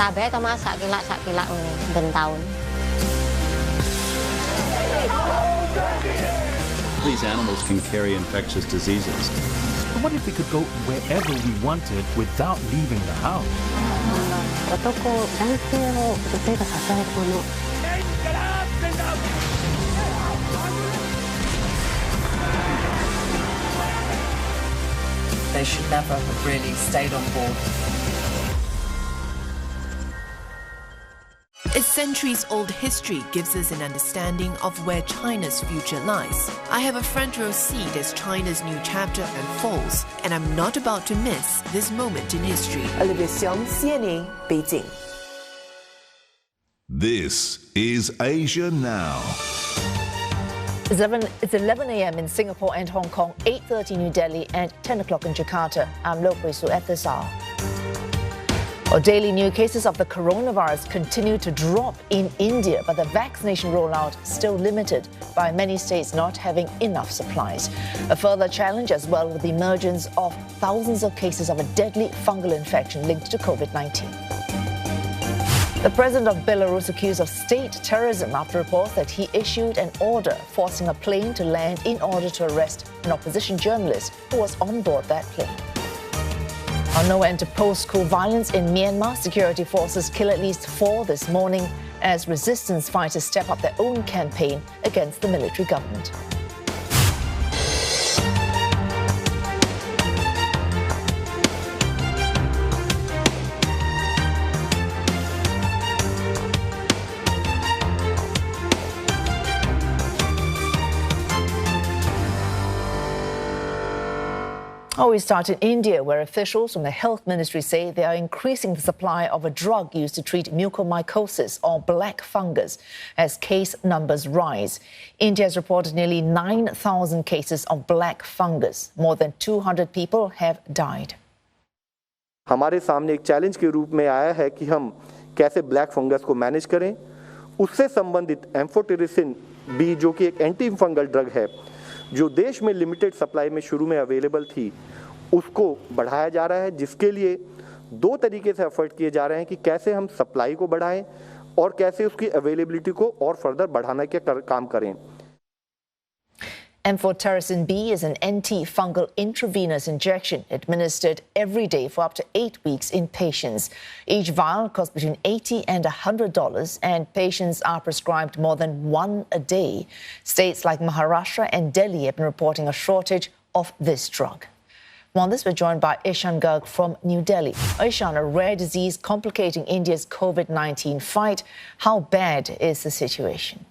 Tabe to mas sak kila ben taun. These animals can carry infectious diseases. But what if we could go wherever we wanted without leaving the house? They should never have really stayed on board. A centuries-old history gives us an understanding of where China's future lies. I have a front row seat as China's new chapter unfolds, and I'm not about to miss this moment in history. Olivia Xiong, CNN, Beijing. This is Asia Now. It's 11 a.m. in Singapore and Hong Kong, 8:30 New Delhi, and 10 o'clock in Jakarta. I'm Loke Wei Sue at this hour. Well, daily new cases of the coronavirus continue to drop in India, but the vaccination rollout still limited by many states not having enough supplies. A further challenge as well with the emergence of thousands of cases of a deadly fungal infection linked to COVID-19. The president of Belarus accused of state terrorism after reports that he issued an order forcing a plane to land in order to arrest an opposition journalist who was on board that plane. On no end to post-coup violence in Myanmar, security forces kill at least 4 this morning as resistance fighters step up their own campaign against the military government. We start in India, where officials from the health ministry say they are increasing the supply of a drug used to treat mucormycosis or black fungus as case numbers rise. India has reported nearly 9,000 cases of black fungus. More than 200 people have died. हमारे सामने एक challenge के रूप में आया है कि हम कैसे ब्लैक फंगस को मैनेज करें। उससे संबंधित एम्फोटेरिसिन बी, जो कि एक एंटी फंगल ड्रग है, जो देश में लिमिटेड सप्लाई में शुरू में अवेलेबल थी, उसको बढ़ाया जा रहा है, जिसके लिए 2 तरीके से एफर्ट किए जा रहे हैं कि कैसे हम सप्लाई को बढ़ाएं और कैसे उसकी अवेलेबिलिटी को और फर्दर बढ़ाने के काम करें। Amphotericin B is an antifungal intravenous injection administered every day for up to 8 weeks in patients. Each vial costs between $80 and $100, and patients are prescribed more than 1 a day. States like Maharashtra and Delhi have been reporting a shortage of this drug. On this, we're joined by Ishan Garg from New Delhi. Ishan, a rare disease complicating India's COVID-19 fight. How bad is the situation?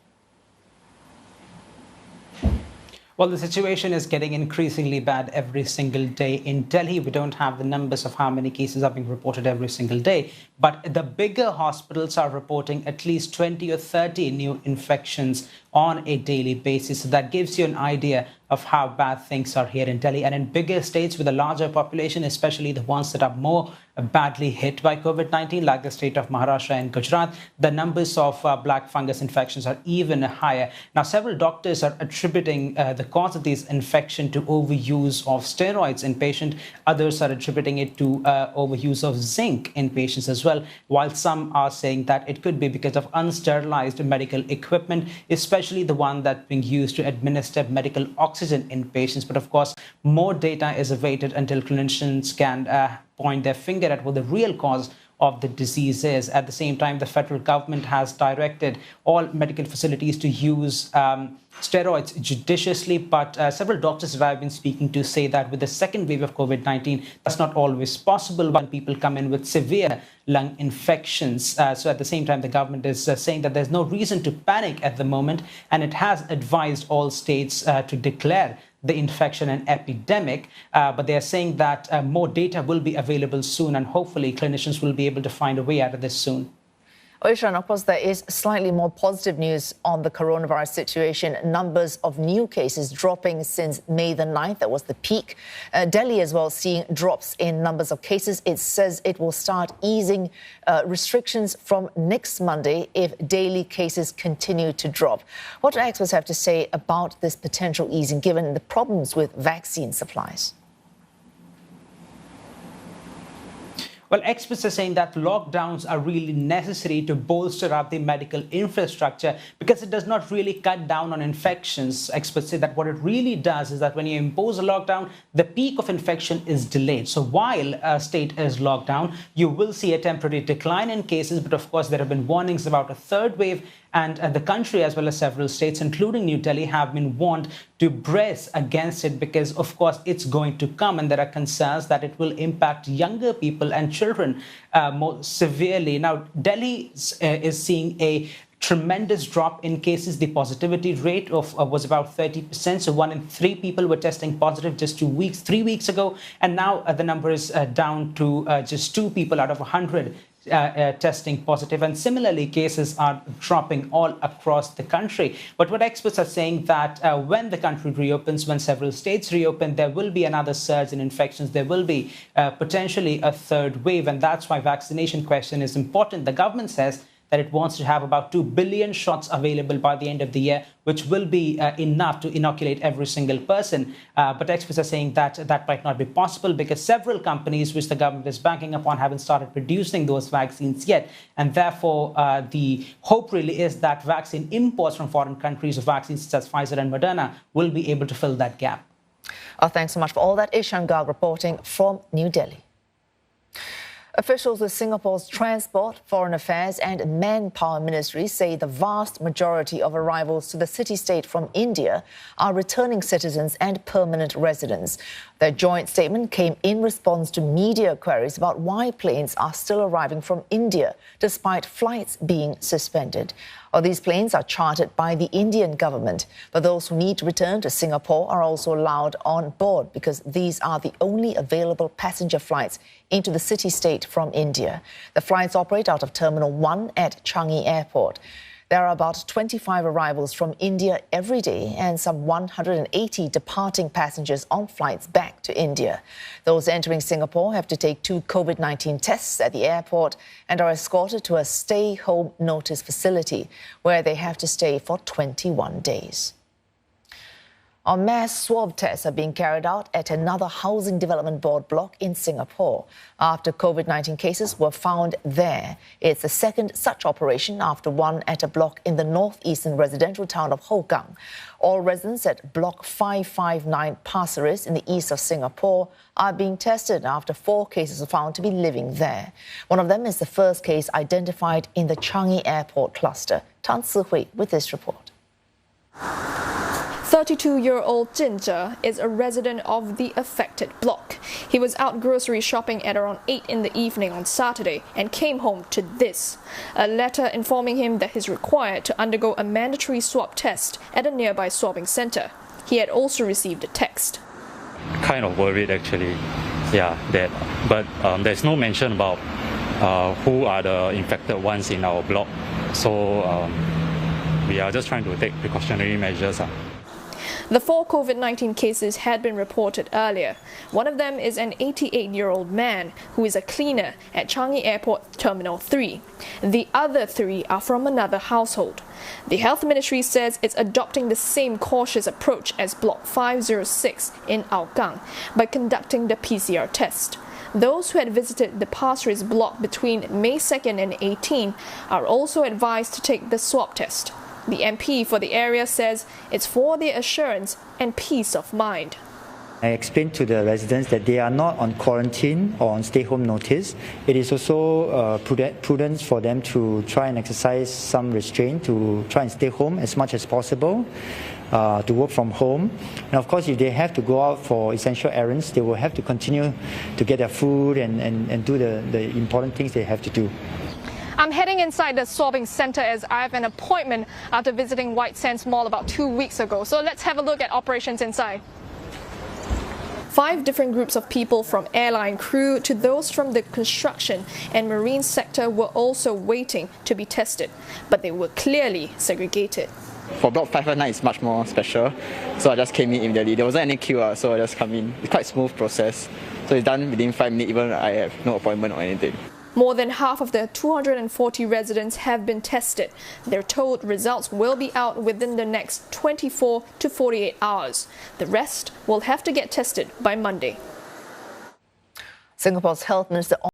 Well, the situation is getting increasingly bad every single day. In Delhi, we don't have the numbers of how many cases are being reported every single day, but the bigger hospitals are reporting at least 20 or 30 new infections on a daily basis. So that gives you an idea of how bad things are here in Delhi. And in bigger states with a larger population, especially the ones that are more badly hit by COVID-19, like the state of Maharashtra and Gujarat, the numbers of black fungus infections are even higher. Now, several doctors are attributing the cause of this infection to overuse of steroids in patients. Others are attributing it to overuse of zinc in patients as well, while some are saying that it could be because of unsterilized medical equipment, especially the one that's being used to administer medical oxygen in patients. But of course, more data is awaited until clinicians can point their finger at what the real cause of the disease is. At the same time, the federal government has directed all medical facilities to use steroids judiciously, but several doctors that I've been speaking to say that with the second wave of COVID-19, that's not always possible when people come in with severe lung infections. So at the same time, the government is saying that there's no reason to panic at the moment, and it has advised all states to declare the infection an epidemic, but they are saying that more data will be available soon, and hopefully clinicians will be able to find a way out of this soon. Ishan, of course, there is slightly more positive news on the coronavirus situation. Numbers of new cases dropping since May the 9th. That was the peak. Delhi as well seeing drops in numbers of cases. It says it will start easing restrictions from next Monday if daily cases continue to drop. What do experts have to say about this potential easing, given the problems with vaccine supplies? Well, experts are saying that lockdowns are really necessary to bolster up the medical infrastructure because it does not really cut down on infections. Experts say that what it really does is that when you impose a lockdown, the peak of infection is delayed. So while a state is locked down, you will see a temporary decline in cases. But of course, there have been warnings about a third wave. And the country, as well as several states, including New Delhi, have been warned to brace against it because, of course, it's going to come. And there are concerns that it will impact younger people and children more severely. Now, Delhi is seeing a tremendous drop in cases. The positivity rate was about 30%. So 1 in 3 people were testing positive just 3 weeks ago. And now the number is down to just 2 people out of 100 testing positive. And similarly, cases are dropping all across the country. But what experts are saying that when the country reopens, when several states reopen, there will be another surge in infections. There will be potentially a third wave. And that's why vaccination question is important. The government says that it wants to have about 2 billion shots available by the end of the year, which will be enough to inoculate every single person. But experts are saying that that might not be possible because several companies, which the government is banking upon, haven't started producing those vaccines yet. And therefore, the hope really is that vaccine imports from foreign countries of vaccines such as Pfizer and Moderna will be able to fill that gap. Thanks so much for all that. Ishan Garg reporting from New Delhi. Officials with Singapore's Transport, Foreign Affairs and Manpower Ministries say the vast majority of arrivals to the city-state from India are returning citizens and permanent residents. Their joint statement came in response to media queries about why planes are still arriving from India despite flights being suspended. These planes are chartered by the Indian government, but those who need to return to Singapore are also allowed on board because these are the only available passenger flights into the city-state from India. The flights operate out of Terminal 1 at Changi Airport. There are about 25 arrivals from India every day and some 180 departing passengers on flights back to India. Those entering Singapore have to take 2 COVID-19 tests at the airport and are escorted to a stay-home notice facility where they have to stay for 21 days. Mass swab tests are being carried out at another Housing Development Board block in Singapore after COVID-19 cases were found there. It's the second such operation after one at a block in the northeastern residential town of Hougang. All residents at Block 559 Pasir Ris in the east of Singapore are being tested after 4 cases are found to be living there. One of them is the first case identified in the Changi Airport cluster. Tan Si-hui with this report. 32-year-old Jin Zhe is a resident of the affected block. He was out grocery shopping at around 8 in the evening on Saturday and came home to this, a letter informing him that he's required to undergo a mandatory swab test at a nearby swabbing center. He had also received a text. Kind of worried actually, but there's no mention about who are the infected ones in our block. So we are just trying to take precautionary measures. The 4 COVID-19 cases had been reported earlier. One of them is an 88-year-old man who is a cleaner at Changi Airport Terminal 3. The other 3 are from another household. The Health Ministry says it's adopting the same cautious approach as Block 506 in Hougang by conducting the PCR test. Those who had visited the Pasir Ris block between May 2nd and 18 are also advised to take the swab test. The MP for the area says it's for their assurance and peace of mind. I explained to the residents that they are not on quarantine or on stay-home notice. It is also prudence for them to try and exercise some restraint, to try and stay home as much as possible, to work from home. And of course, if they have to go out for essential errands, they will have to continue to get their food and do the important things they have to do. I'm heading inside the swabbing center as I have an appointment after visiting White Sands Mall about 2 weeks ago. So let's have a look at operations inside. 5 different groups of people, from airline crew to those from the construction and marine sector, were also waiting to be tested, but they were clearly segregated. For Block 519, it's much more special, so I just came in immediately. There wasn't any queue, so I just come in. It's quite a smooth process, so it's done within 5 minutes, even I have no appointment or anything. More than half of the 240 residents have been tested. They're told results will be out within the next 24 to 48 hours. The rest will have to get tested by Monday. Singapore's Health Minister